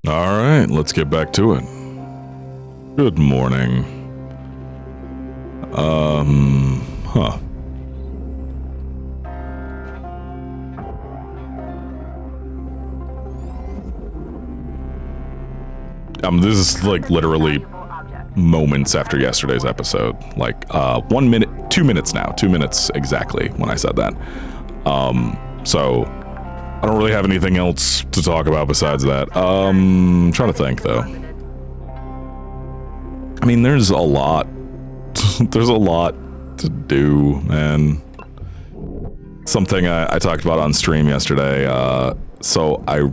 All right, let's get back to it. Good morning. Huh. This is like literally moments after yesterday's episode. Like 1 minute, 2 minutes now. 2 minutes exactly when I said that. So I don't really have anything else to talk about besides that. I'm trying to think though. I mean, there's a lot. There's a lot to do, man. Something I talked about on stream yesterday. So I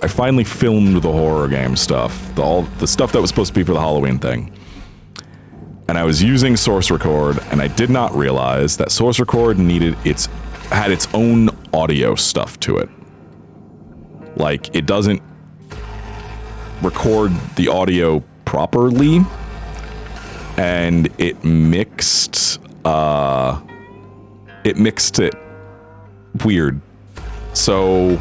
finally filmed the horror game stuff, all the stuff that was supposed to be for the Halloween thing. And I was using Source Record, and I did not realize that Source Record had its own audio stuff to it. Like, it doesn't record the audio properly, and it mixed it weird. So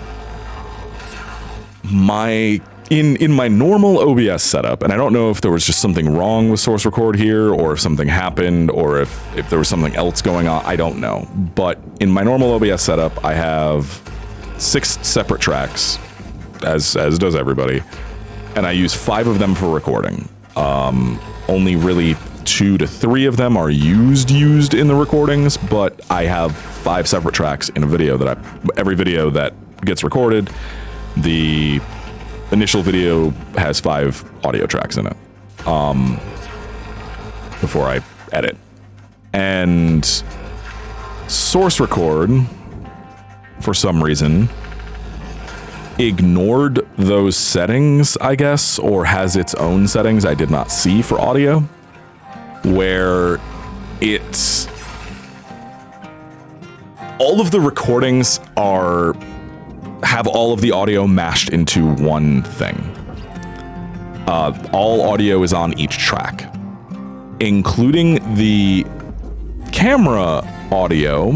in my normal OBS setup, and I don't know if there was just something wrong with Source Record here, or if something happened, or if there was something else going on, I don't know. But in my normal OBS setup, I have 6 separate tracks, as does everybody, and I use 5 of them for recording. Only really 2 to 3 of them are used in the recordings, but I have 5 separate tracks in a video every video that gets recorded, the initial video has 5 audio tracks in it, before I edit. And Source Record, for some reason, ignored those settings, I guess, or has its own settings I did not see for audio, where all of the recordings have all of the audio mashed into one thing. All audio is on each track, including the camera audio,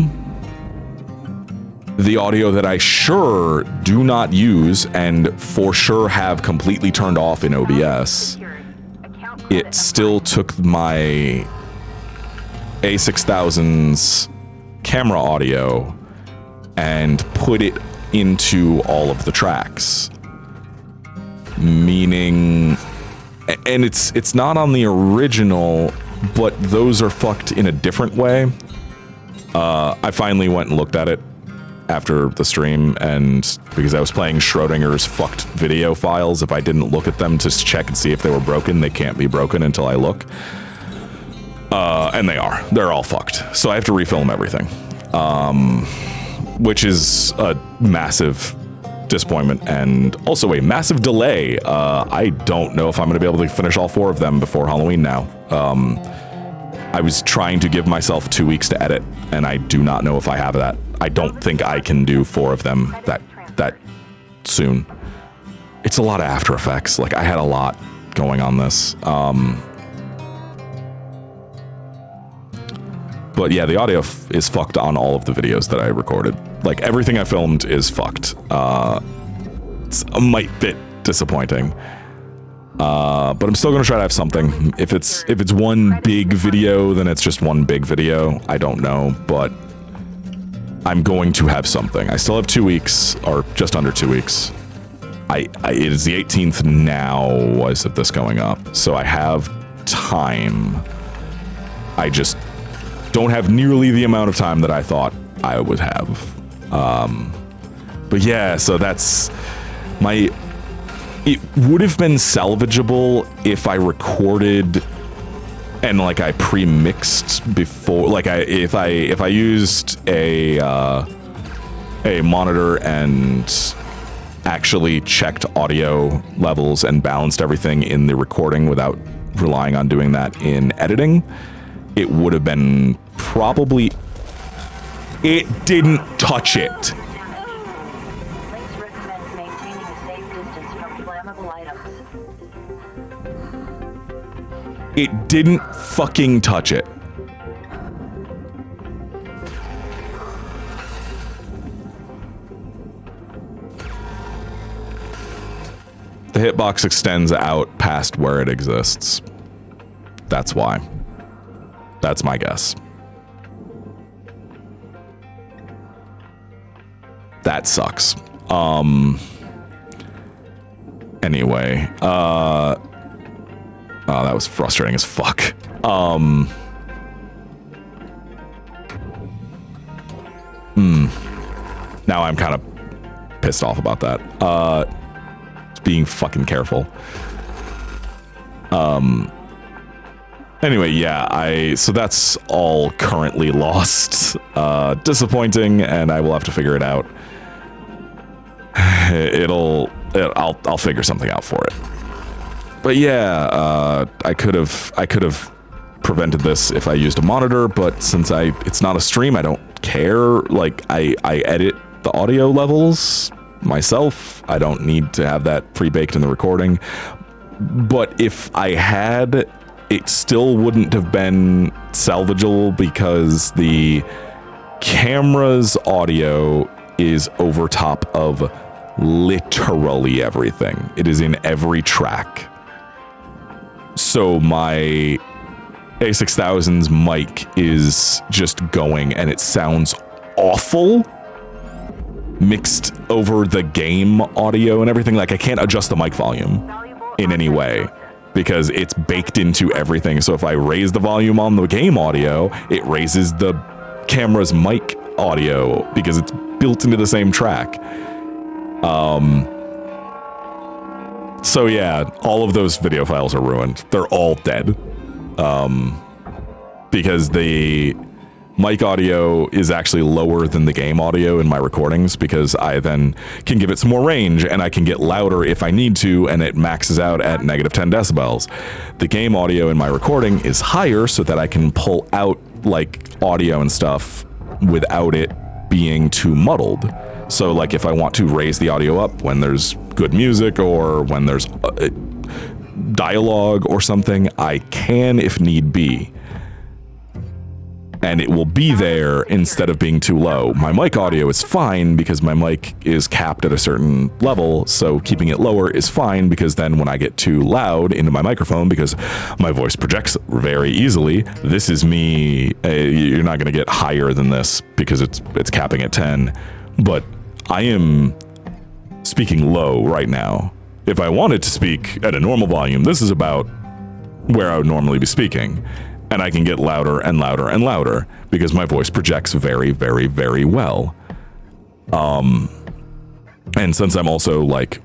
the audio that I sure do not use and for sure have completely turned off in OBS. It still took my A6000's camera audio and put it into all of the tracks. Meaning, and it's not on the original, but those are fucked in a different way. I finally went and looked at it after the stream, and because I was playing Schrodinger's fucked video files, if I didn't look at them to check and see if they were broken, they can't be broken until I look. And they are. They're all fucked. So I have to refilm everything. Which is a massive disappointment and also a massive delay. I don't know if I'm going to be able to finish all 4 of them before Halloween now. I was trying to give myself 2 weeks to edit, and I do not know if I have that. I don't think I can do 4 of them that soon. It's a lot of After Effects. Like, I had a lot going on this. But yeah, the audio is fucked on all of the videos that I recorded. Like, everything I filmed is fucked. It's a mite bit disappointing. But I'm still gonna try to have something. If it's one big video, then it's just one big video. I don't know, but I'm going to have something. I still have 2 weeks, or just under 2 weeks. It is the 18th now as of this going up, so I have time. I just don't have nearly the amount of time that I thought I would have. But yeah, so that's it would have been salvageable if I recorded and like I pre-mixed before, like if I used a monitor and actually checked audio levels and balanced everything in the recording without relying on doing that in editing. It would have been probably... It didn't touch it. It didn't fucking touch it. The hitbox extends out past where it exists. That's why. That's my guess. That sucks. Anyway, oh, that was frustrating as fuck. Now I'm kind of pissed off about that. Being fucking careful. Anyway, yeah, so that's all currently lost. Disappointing, and I will have to figure it out. I'll figure something out for it. But yeah, I could have prevented this if I used a monitor, but since it's not a stream, I don't care. Like, I edit the audio levels myself. I don't need to have that pre-baked in the recording. But if I had, it still wouldn't have been salvageable because the camera's audio is over top of literally everything. It is in every track. So my A6000's mic is just going and it sounds awful mixed over the game audio and everything. Like, I can't adjust the mic volume in any way because it's baked into everything. So if I raise the volume on the game audio, it raises the camera's mic audio because it's built into the same track. So yeah, all of those video files are ruined. They're all dead. Because the mic audio is actually lower than the game audio in my recordings because I then can give it some more range and I can get louder if I need to, and it maxes out at -10 decibels. The game audio in my recording is higher so that I can pull out like audio and stuff without it being too muddled. So like if I want to raise the audio up when there's good music or when there's dialogue or something, I can if need be. And it will be there instead of being too low. My mic audio is fine because my mic is capped at a certain level, so keeping it lower is fine because then when I get too loud into my microphone, because my voice projects very easily, this is me, you're not gonna get higher than this because it's capping at 10, but I am speaking low right now. If I wanted to speak at a normal volume, this is about where I would normally be speaking. And I can get louder and louder and louder because my voice projects very, very, very well. And since I'm also like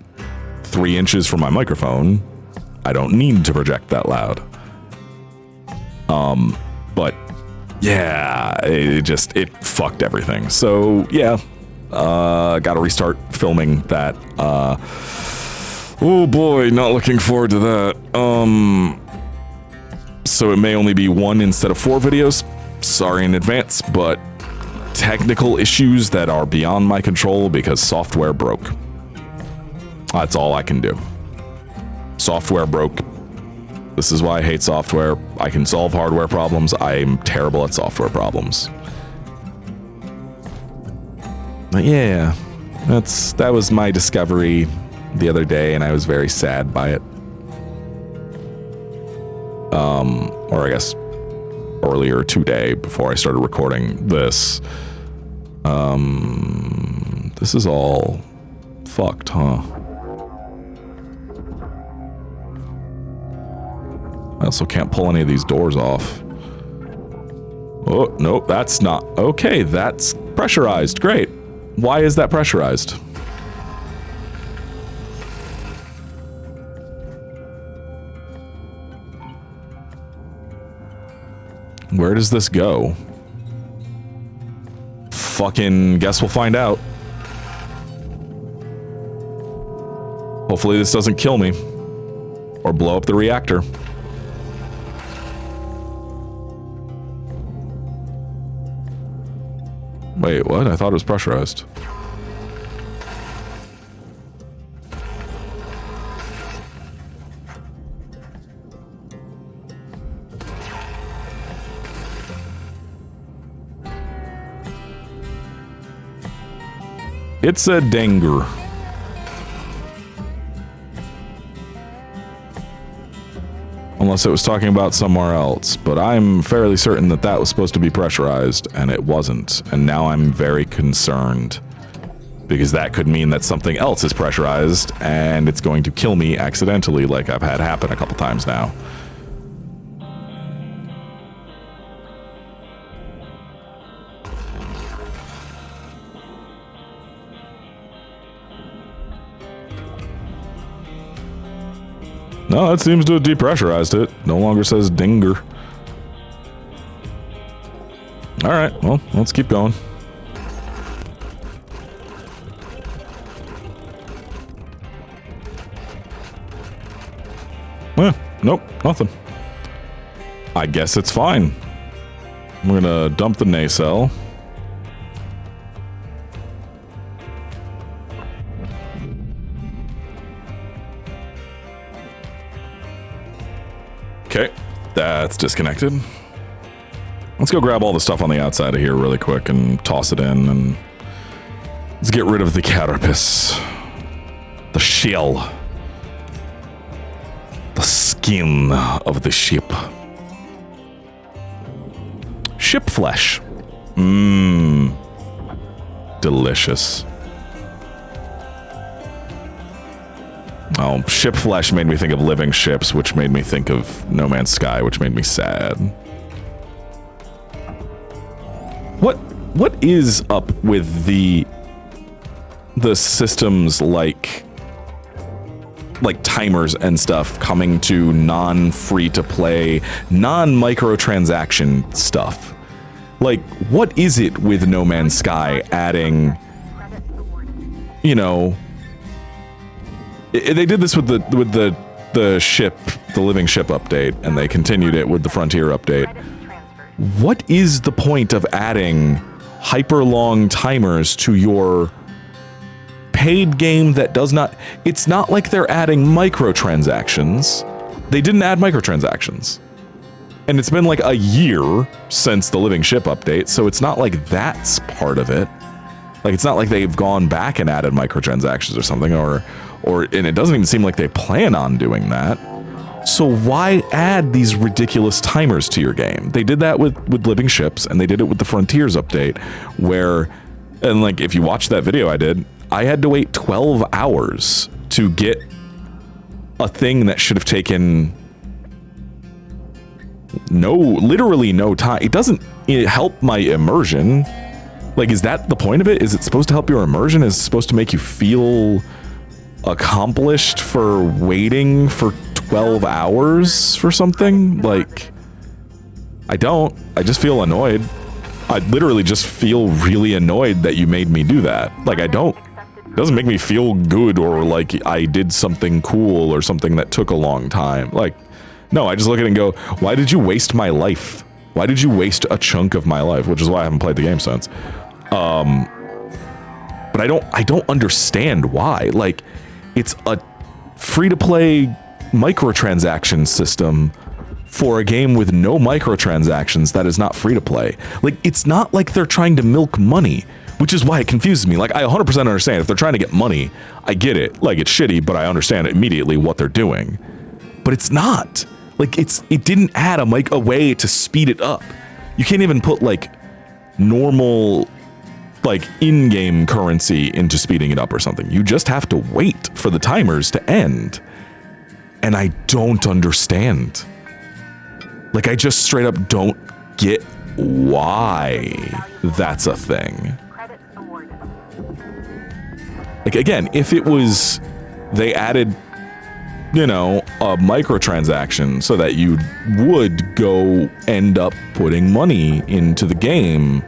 3 inches from my microphone, I don't need to project that loud. But yeah, it fucked everything. So yeah, gotta restart filming that. Oh boy, not looking forward to that. So it may only be 1 instead of 4 videos. Sorry in advance, but technical issues that are beyond my control because software broke. That's all I can do. Software broke. This is why I hate software. I can solve hardware problems. I'm terrible at software problems. But yeah, that was my discovery the other day, and I was very sad by it. Or I guess earlier today before I started recording this. This is all fucked, huh? I also can't pull any of these doors off. Oh, nope, that's not. Okay, that's pressurized. Great. Why is that pressurized? Where does this go? Fucking guess we'll find out. Hopefully this doesn't kill me. Or blow up the reactor. Wait, what? I thought it was pressurized. It's a danger. Unless it was talking about somewhere else, but I'm fairly certain that that was supposed to be pressurized, and it wasn't. And now I'm very concerned, because that could mean that something else is pressurized, and it's going to kill me accidentally, like I've had happen a couple times now. No, that seems to have depressurized it. No longer says dinger. Alright, well, let's keep going. Nope, nothing. I guess it's fine. We're gonna dump the nacelle. Okay, that's disconnected. Let's go grab all the stuff on the outside of here really quick and toss it in, and let's get rid of the carapace. The shell. The skin of the ship. Ship flesh. Mmm. Delicious. Oh, ship flesh made me think of living ships, which made me think of No Man's Sky, which made me sad. What is up with the systems like timers and stuff coming to non-free-to-play, non-microtransaction stuff? Like, what is it with No Man's Sky adding, you know, they did this with the ship, the living ship update, and they continued it with the Frontier update. What is the point of adding hyper long timers to your paid game that does not... It's not like they're adding microtransactions. They didn't add microtransactions. And it's been like a year since the living ship update, so it's not like that's part of it. Like, it's not like they've gone back and added microtransactions or something, and it doesn't even seem like they plan on doing that. So why add these ridiculous timers to your game? They did that with living ships, and they did it with the Frontiers update, where, and like, if you watch that video I did, I had to wait 12 hours to get a thing that should have taken literally no time. It doesn't help my immersion. Like, is that the point of it? Is it supposed to help your immersion? Is it supposed to make you feel accomplished for waiting for 12 hours for something? Like, I don't. I just feel annoyed. I literally just feel really annoyed that you made me do that. Like, I don't. It doesn't make me feel good or like I did something cool or something that took a long time. Like, no, I just look at it and go, why did you waste my life? Why did you waste a chunk of my life? Which is why I haven't played the game since. But I don't understand why. Like, it's a free-to-play microtransaction system for a game with no microtransactions that is not free-to-play. Like, it's not like they're trying to milk money, which is why it confuses me. Like, I 100% understand if they're trying to get money, I get it. Like, it's shitty, but I understand immediately what they're doing. But it's not. Like, it didn't add a way to speed it up. You can't even put, like, normal, like, in-game currency into speeding it up or something. You just have to wait for the timers to end. And I don't understand. Like, I just straight up don't get why that's a thing. Like, again, if it was, they added, you know, a microtransaction so that you would go end up putting money into the game,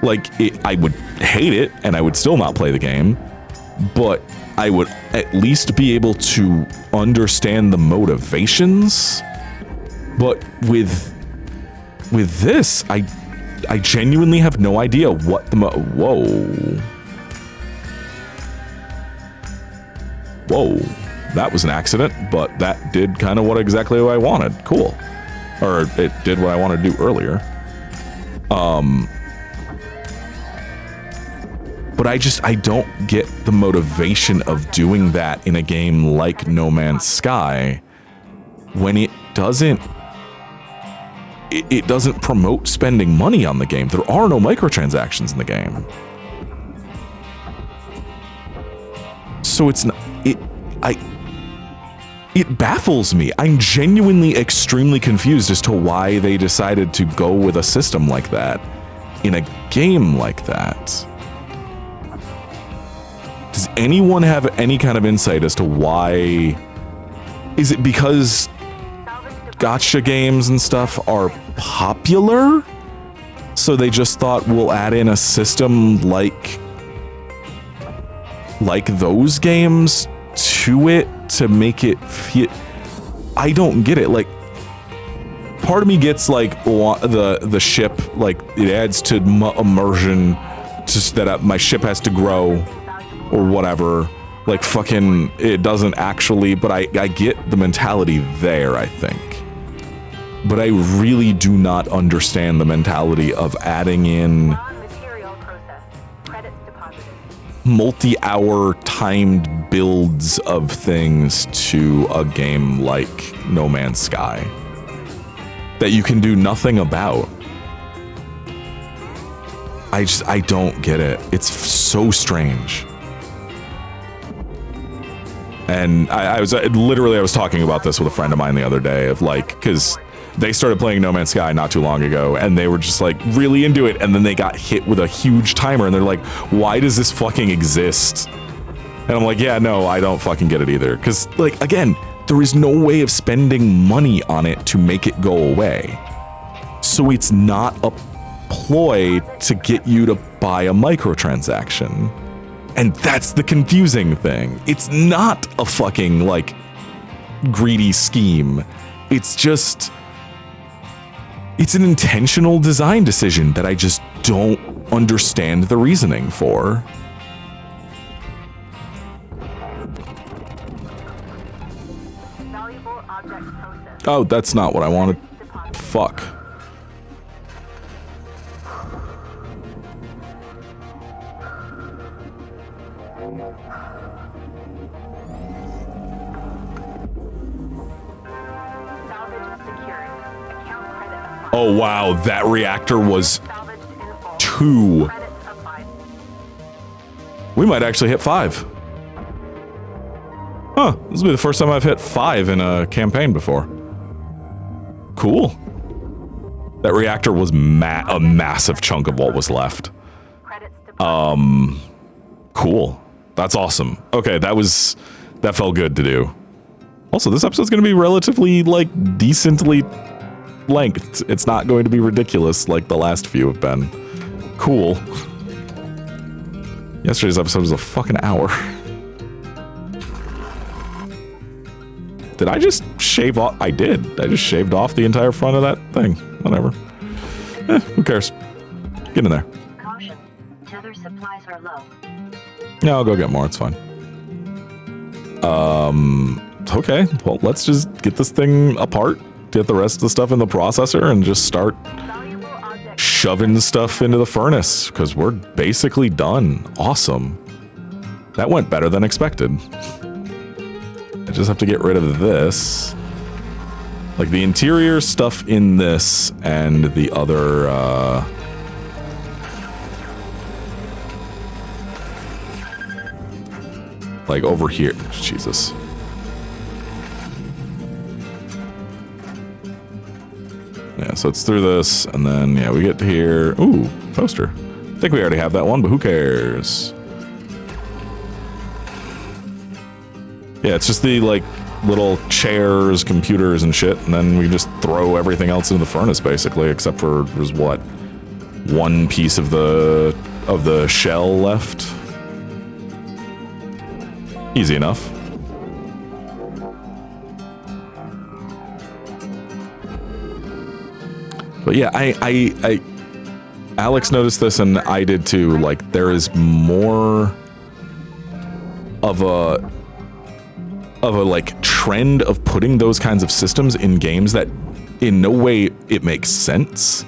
like, I would hate it and I would still not play the game, but I would at least be able to understand the motivations. But with this, I genuinely have no idea what the Whoa, that was an accident, but that did kind of exactly what I wanted. Cool. Or it did what I wanted to do earlier. But I don't get the motivation of doing that in a game like No Man's Sky when it doesn't it doesn't promote spending money on the game. There are no microtransactions in the game. So it's not, it baffles me. I'm genuinely extremely confused as to why they decided to go with a system like that in a game like that. Does anyone have any kind of insight as to why? Is it because gacha games and stuff are popular? So they just thought we'll add in a system like those games to it to make it feel. I don't get it. Like, part of me gets like the ship, like it adds to immersion, just that my ship has to grow or whatever. Like fucking, it doesn't actually, but I get the mentality there, I think. But I really do not understand the mentality of adding in multi-hour timed builds of things to a game like No Man's Sky that you can do nothing about. I don't get it. It's so strange. And I was talking about this with a friend of mine the other day of like, because they started playing No Man's Sky not too long ago and they were just like really into it, and then they got hit with a huge timer and they're like, why does this fucking exist? And I'm like, yeah, no, I don't fucking get it either. Because like, again, there is no way of spending money on it to make it go away. So it's not a ploy to get you to buy a microtransaction. And that's the confusing thing. It's not a fucking like greedy scheme. It's just, it's an intentional design decision that I just don't understand the reasoning for. Oh, that's not what I wanted. Fuck. Oh wow, that reactor was 2. We might actually hit 5. Huh, this will be the first time I've hit 5 in a campaign before. Cool. That reactor was a massive chunk of what was left. Cool. That's awesome. Okay, that felt good to do. Also, this episode's gonna be relatively, like, decently length. It's not going to be ridiculous like the last few have been. Cool. Yesterday's episode was a fucking hour. Did I just shave off? I did. I just shaved off the entire front of that thing. Whatever. Who cares? Get in there. Caution. Tether supplies are low. Yeah, I'll go get more. It's fine. Okay. Well, let's just get this thing apart. Get the rest of the stuff in the processor and just start shoving stuff into the furnace, because we're basically done. Awesome. That went better than expected. I just have to get rid of this. Like the interior stuff in this and the other, like over here. Jesus. Yeah, so it's through this, and then, yeah, we get to here. Ooh, poster. I think we already have that one, but who cares? Yeah, it's just the, like, little chairs, computers, and shit, and then we just throw everything else into the furnace, basically, except for there's, what, one piece of the shell left? Easy enough. But yeah, Alex noticed this and I did too. Like, there is more of a like trend of putting those kinds of systems in games that in no way it makes sense.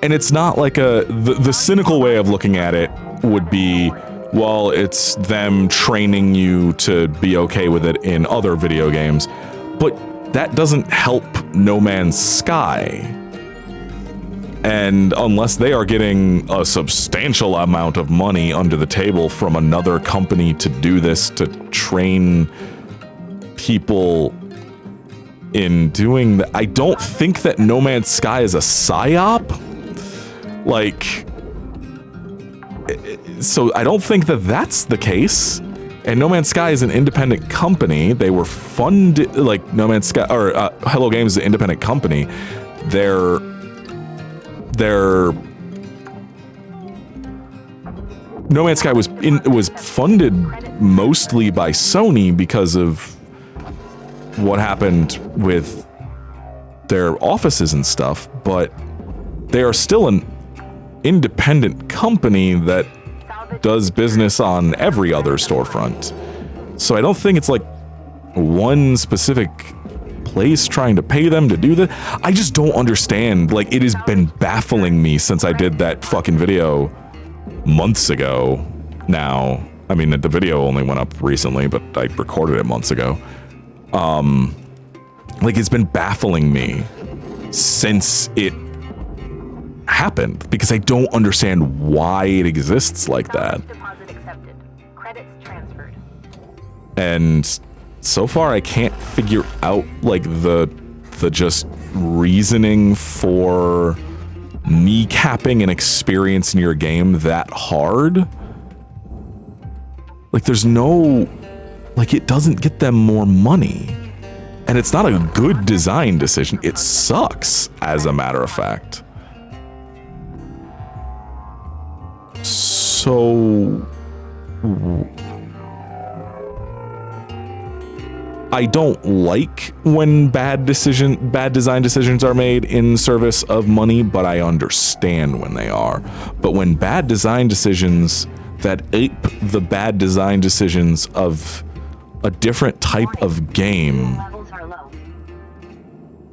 And it's not like the cynical way of looking at it would be, well, it's them training you to be okay with it in other video games, but that doesn't help No Man's Sky. And unless they are getting a substantial amount of money under the table from another company to do this, to train people in doing that, I don't think that No Man's Sky is a psyop. Like, so I don't think that that's the case. And No Man's Sky is an independent company. They were funded, like No Man's Sky, or Hello Games is an independent company. They're No Man's Sky was funded mostly by Sony because of what happened with their offices and stuff, but they are still an independent company that does business on every other storefront. So I don't think it's like one specific place trying to pay them to do that. I just don't understand. Like, it has been baffling me since I did that fucking video months ago now. I mean, the video only went up recently, but I recorded it months ago. Like, it's been baffling me since it happened, because I don't understand why it exists like that. Deposit accepted. Credits transferred. And so far I can't figure out like the just reasoning for kneecapping an experience in your game that hard. Like, there's no, like, it doesn't get them more money. And it's not a good design decision. It sucks, as a matter of fact. So I don't like when bad design decisions are made in service of money, but I understand when they are. But when bad design decisions that ape the bad design decisions of a different type of game,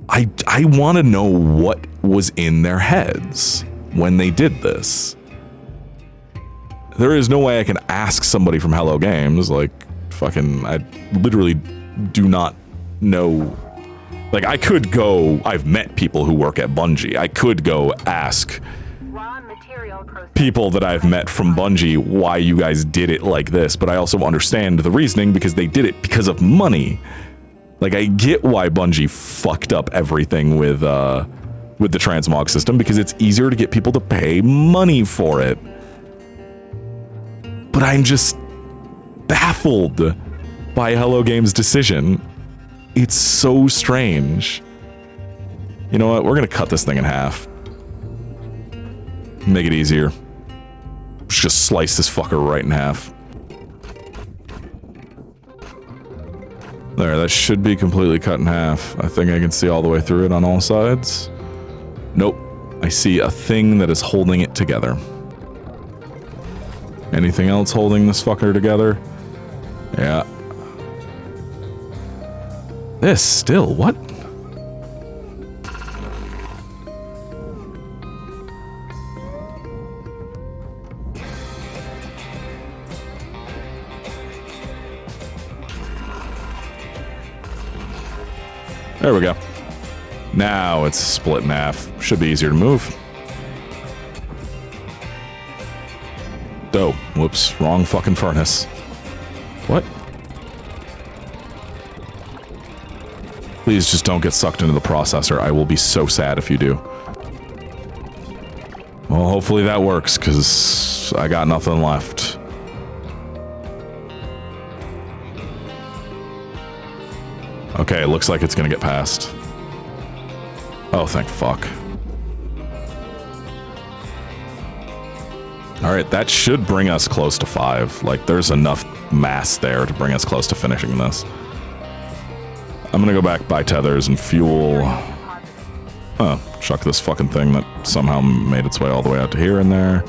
I want to know what was in their heads when they did this. There is no way I can ask somebody from Hello Games, like, fucking, I literally do not know. Like, I could go, I've met people who work at Bungie. I could go ask people that I've met from Bungie why you guys did it like this, but I also understand the reasoning because they did it because of money. Like, I get why Bungie fucked up everything with the transmog system, because it's easier to get people to pay money for it. But I'm just baffled by Hello Games' decision. It's so strange. You know what? We're gonna cut this thing in half. Make it easier. Just slice this fucker right in half. There, that should be completely cut in half. I think I can see all the way through it on all sides. Nope. I see a thing that is holding it together. Anything else holding this fucker together? Yeah. This still, what? There we go. Now it's split in half. Should be easier to move. Dope. Whoops. Wrong fucking furnace. What? Please just don't get sucked into the processor. I will be so sad if you do. Well, hopefully that works, because I got nothing left. Okay, it looks like it's gonna get past. Oh, thank fuck. Alright, that should bring us close to 5. Like, there's enough mass there to bring us close to finishing this. I'm gonna go back, buy tethers, and fuel. Oh, chuck this fucking thing that somehow made its way all the way out to here and there.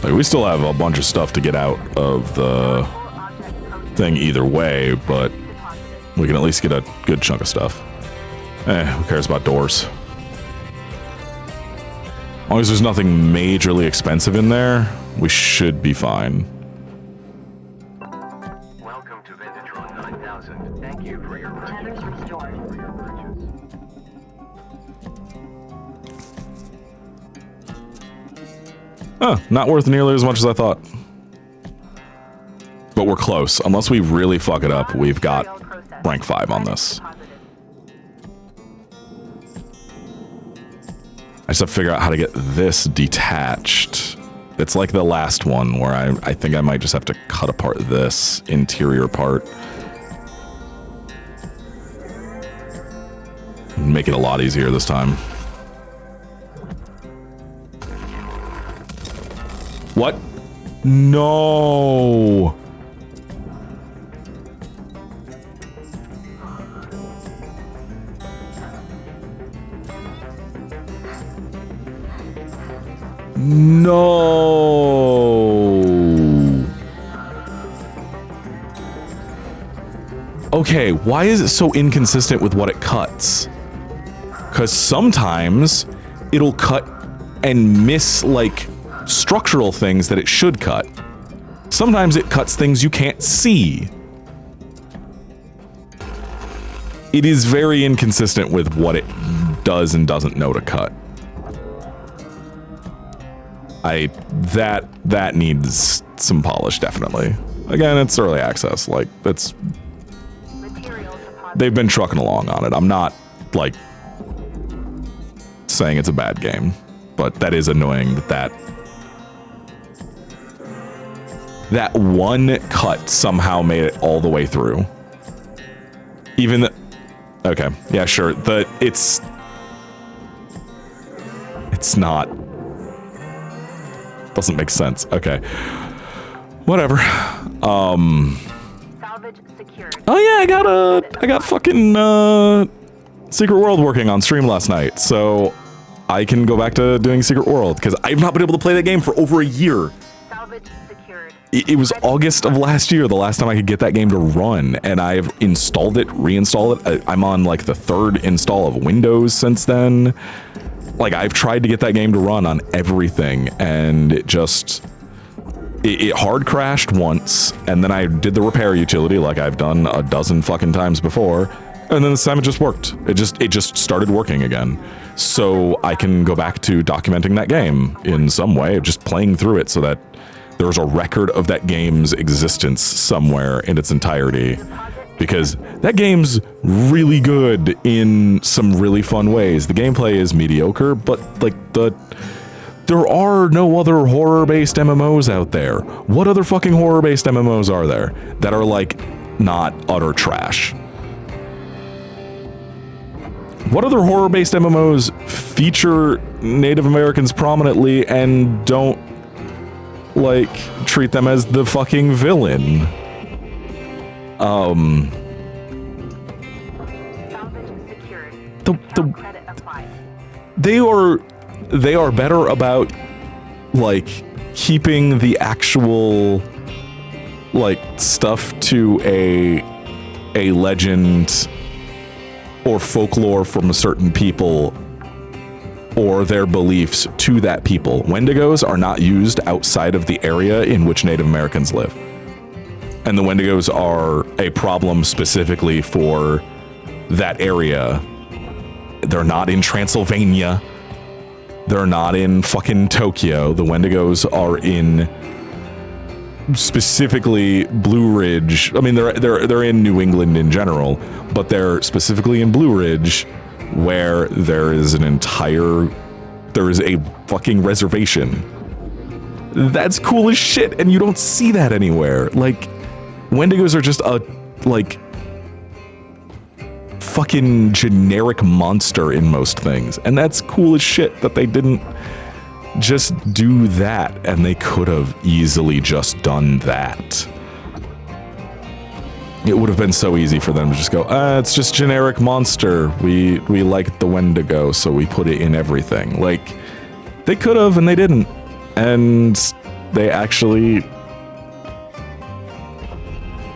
Like, we still have a bunch of stuff to get out of the thing either way, but we can at least get a good chunk of stuff. Who cares about doors? As long as there's nothing majorly expensive in there, We should be fine. Welcome to Vintatron 9000. Thank you for your purchase. Tethers restored. Not worth nearly as much as I thought. But we're close. Unless we really fuck it up, we've got rank 5 on this. I just have to figure out how to get this detached. It's like the last one where I think I might just have to cut apart this interior part. Make it a lot easier this time. What? No. No. Okay, why is it so inconsistent with what it cuts? Because sometimes it'll cut and miss, like, structural things that it should cut. Sometimes it cuts things you can't see. It is very inconsistent with what it does and doesn't know to cut. That needs some polish, definitely. Again, it's early access. Like, it's... They've been trucking along on it. I'm not, like, saying it's a bad game, but that is annoying that one cut somehow made it all the way through. Even the... Okay, yeah, sure. It's not... Doesn't make sense. Okay. Whatever. Salvage secured. Oh yeah, I got fucking Secret World working on stream last night, so I can go back to doing Secret World because I've not been able to play that game for over a year. Salvage secured. It was August of last year, the last time I could get that game to run, and I've installed it, reinstalled it. I'm on like the 3rd install of Windows since then. Like, I've tried to get that game to run on everything, and it just... It hard crashed once, and then I did the repair utility like I've done a dozen fucking times before, and then this time it just worked. It just started working again. So I can go back to documenting that game in some way, just playing through it so that there's a record of that game's existence somewhere in its entirety. Because that game's really good in some really fun ways. The gameplay is mediocre, but like there are no other horror-based MMOs out there. What other fucking horror-based MMOs are there that are like not utter trash? What other horror-based MMOs feature Native Americans prominently and don't like treat them as the fucking villain? They are better about like keeping the actual like stuff to a legend or folklore from a certain people or their beliefs to that people. Wendigos are not used outside of the area in which Native Americans live. And the Wendigos are a problem specifically for that area. They're not in Transylvania. They're not in fucking Tokyo. The Wendigos are in specifically Blue Ridge. I mean, they're in New England in general, but they're specifically in Blue Ridge, where there is a fucking reservation. That's cool as shit, and you don't see that anywhere. Like, Wendigos are just a, like, fucking generic monster in most things, and that's cool as shit that they didn't just do that, and they could have easily just done that. It would have been so easy for them to just go, it's just generic monster. We like the Wendigo, so we put it in everything. Like, they could have, and they didn't. And they actually,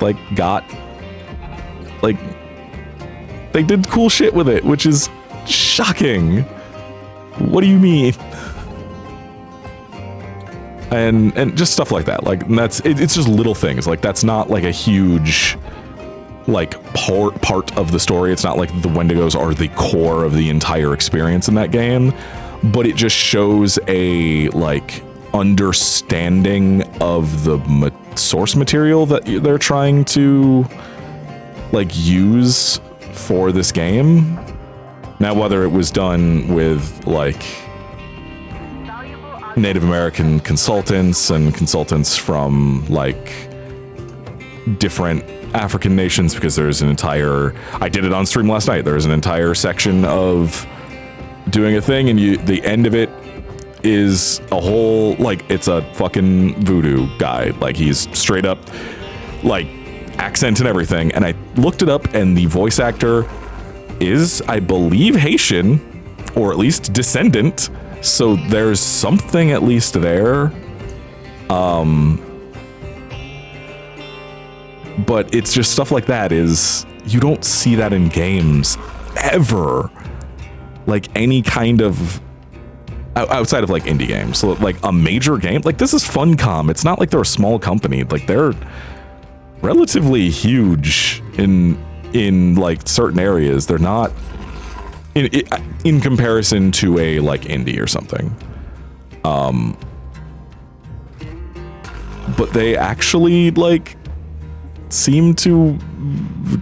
like, they did cool shit with it, which is shocking. What do you mean? and just stuff like that. Like it's just little things. Like that's not like a huge like part of the story. It's not like the Wendigos are the core of the entire experience in that game, but it just shows a like understanding of the source material that they're trying to like use for this game. Now, whether it was done with like Native American consultants and consultants from like different African nations, because there's an entire, I did it on stream last night, there's an entire section of doing a thing, and the end of it is a whole, like, it's a fucking voodoo guy. Like, he's straight up, like, accent and everything. And I looked it up, and the voice actor is, I believe, Haitian, or at least descendant. So there's something at least there. But it's just stuff like that is, you don't see that in games ever. Like, any kind of, outside of like indie games, so like a major game, like this is Funcom. It's not like they're a small company. Like they're relatively huge in like certain areas. They're not in comparison to a like indie or something. But they actually like seem to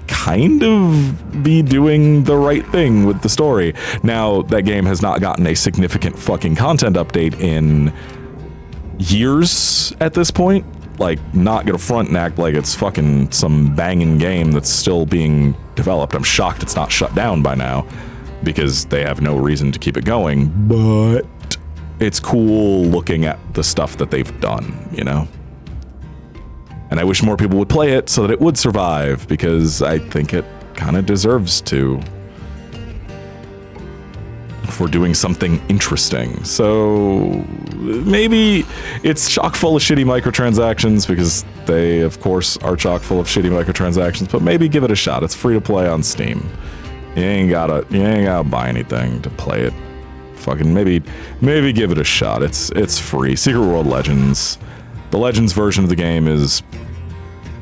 kind of be doing the right thing with the story. Now, that game has not gotten a significant fucking content update in years at this point. Like, not gonna front and act like it's fucking some banging game that's still being developed. I'm shocked it's not shut down by now, because they have no reason to keep it going, but it's cool looking at the stuff that they've done, you know? And I wish more people would play it so that it would survive, because I think it kind of deserves to, for doing something interesting. So maybe it's chock full of shitty microtransactions, because they, of course, are chock full of shitty microtransactions, but maybe give it a shot. It's free to play on Steam. You ain't gotta buy anything to play it. Fucking maybe give it a shot. It's free. Secret World Legends. The Legends version of the game is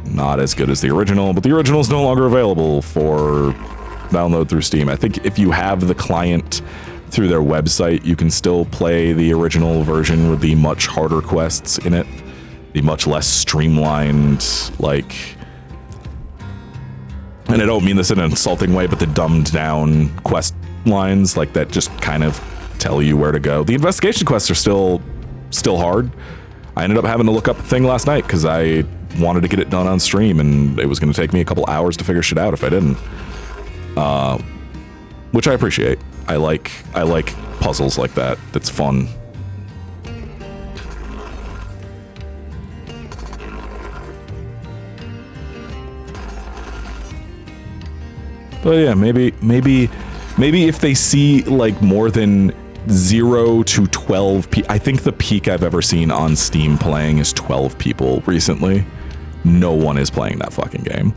not as good as the original, but the original is no longer available for download through Steam. I think if you have the client through their website, you can still play the original version with the much harder quests in it, the much less streamlined, like, and I don't mean this in an insulting way, but the dumbed down quest lines, like, that just kind of tell you where to go. The investigation quests are still hard. I ended up having to look up the thing last night because I wanted to get it done on stream, and it was going to take me a couple hours to figure shit out if I didn't. Which I appreciate. I like puzzles like that. That's fun. But yeah, maybe if they see like more than 0 to 12 I think the peak I've ever seen on Steam playing is 12 people recently. No one is playing that fucking game.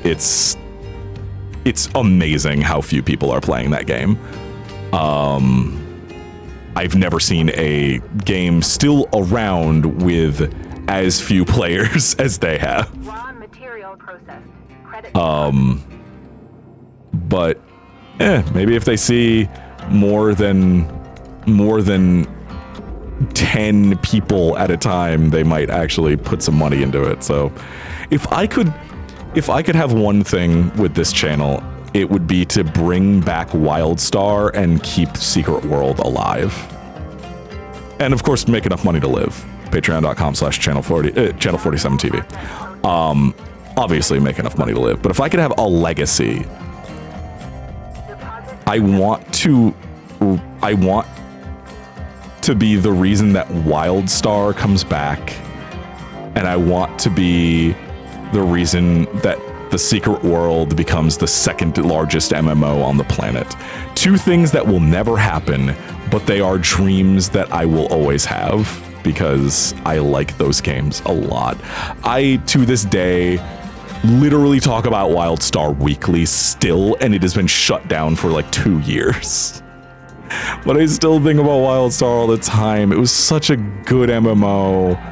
It's amazing how few people are playing that game. I've never seen a game still around with as few players as they have. Raw material processed. Credit. But maybe if they see more than 10 people at a time, they might actually put some money into it. So if I could have one thing with this channel, it would be to bring back WildStar and keep Secret World alive. And of course, make enough money to live. Patreon.com/channel47TV. Obviously make enough money to live. But if I could have a legacy, I want to be the reason that WildStar comes back, and I want to be the reason that the Secret World becomes the second largest MMO on the planet. Two things that will never happen, but they are dreams that I will always have, because I like those games a lot. I, to this day, literally talk about WildStar weekly still, and it has been shut down for like 2 years. But I still think about WildStar all the time. It was such a good MMO.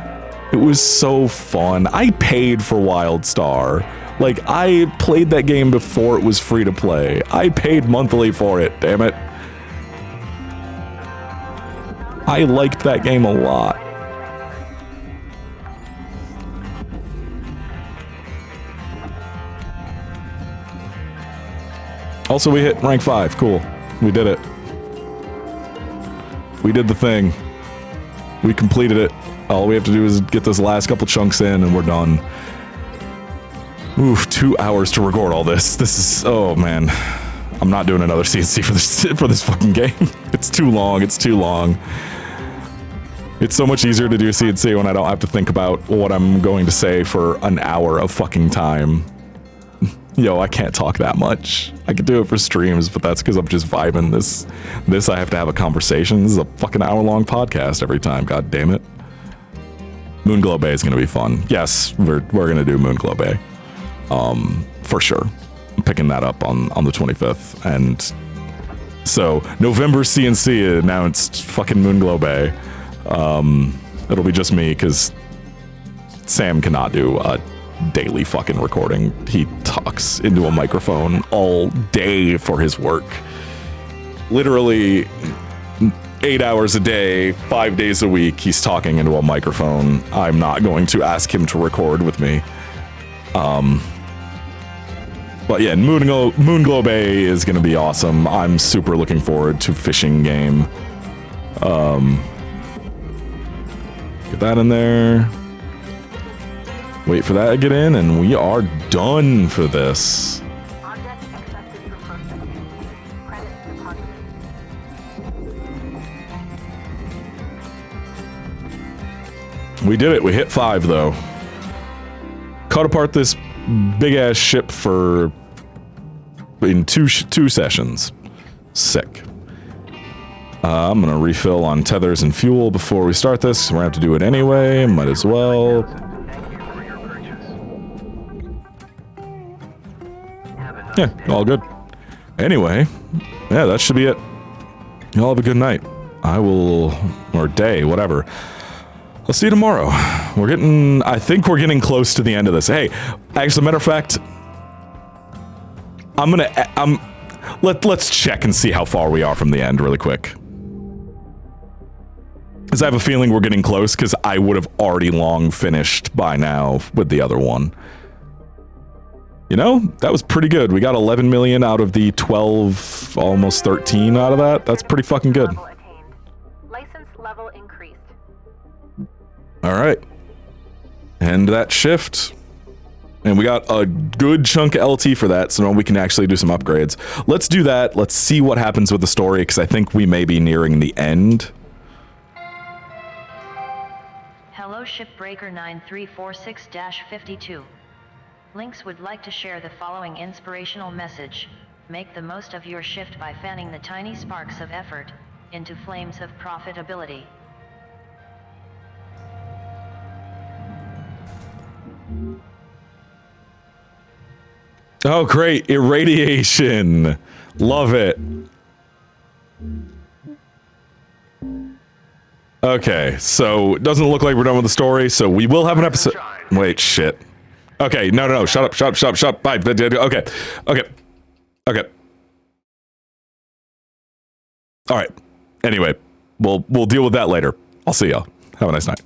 It was so fun. I paid for WildStar. Like, I played that game before it was free to play. I paid monthly for it, damn it. I liked that game a lot. Also, we hit rank 5. Cool. We did it. We did the thing. We completed it. All we have to do is get this last couple chunks in and we're done. Oof, 2 hours to record all this. This is, oh man. I'm not doing another CNC for this fucking game. It's too long, it's too long. It's so much easier to do CNC when I don't have to think about what I'm going to say for an hour of fucking time. Yo, I can't talk that much. I could do it for streams, but that's because I'm just vibing. This I have to have a conversation. This is a fucking hour-long podcast every time. God damn it. Moonglow Bay is going to be fun. Yes, we're going to do Moonglow Bay. For sure. I'm picking that up on the 25th. And so, November CNC announced fucking Moonglow Bay. It'll be just me, because Sam cannot do a daily fucking recording. He talks into a microphone all day for his work. Literally 8 hours a day, 5 days a week, he's talking into a microphone. I'm not going to ask him to record with me. But yeah, Moonglow Bay is going to be awesome. I'm super looking forward to fishing game. Get that in there. Wait for that to get in, and we are done for this. Object accepted for processing. Credit deposited. We did it. We hit 5, though. Cut apart this big-ass ship in two sessions. Sick. I'm going to refill on tethers and fuel before we start this. We're going to have to do it anyway. Might as well. Thank you for your purchase. Have a nice Yeah, day. all good. Anyway, yeah, that should be it. Y'all have a good night. I will, or day, whatever. I'll see you tomorrow. I think we're getting close to the end of this. Hey, actually, matter of fact, let's check and see how far we are from the end really quick. Because I have a feeling we're getting close, because I would have already long finished by now with the other one. You know, that was pretty good. We got 11 million out of the 12, almost 13 out of that. That's pretty fucking good. Level attained. License level increased. All right. End that shift. And we got a good chunk of LT for that, so now we can actually do some upgrades. Let's do that. Let's see what happens with the story, because I think we may be nearing the end. Hello Shipbreaker 9346-52. Lynx would like to share the following inspirational message. Make the most of your shift by fanning the tiny sparks of effort into flames of profitability. Oh, great. Irradiation. Love it. Okay, so it doesn't look like we're done with the story, so we will have an episode. Wait, shit. Okay, no. Shut up. Bye. Okay. All right. Anyway, we'll deal with that later. I'll see y'all. Have a nice night.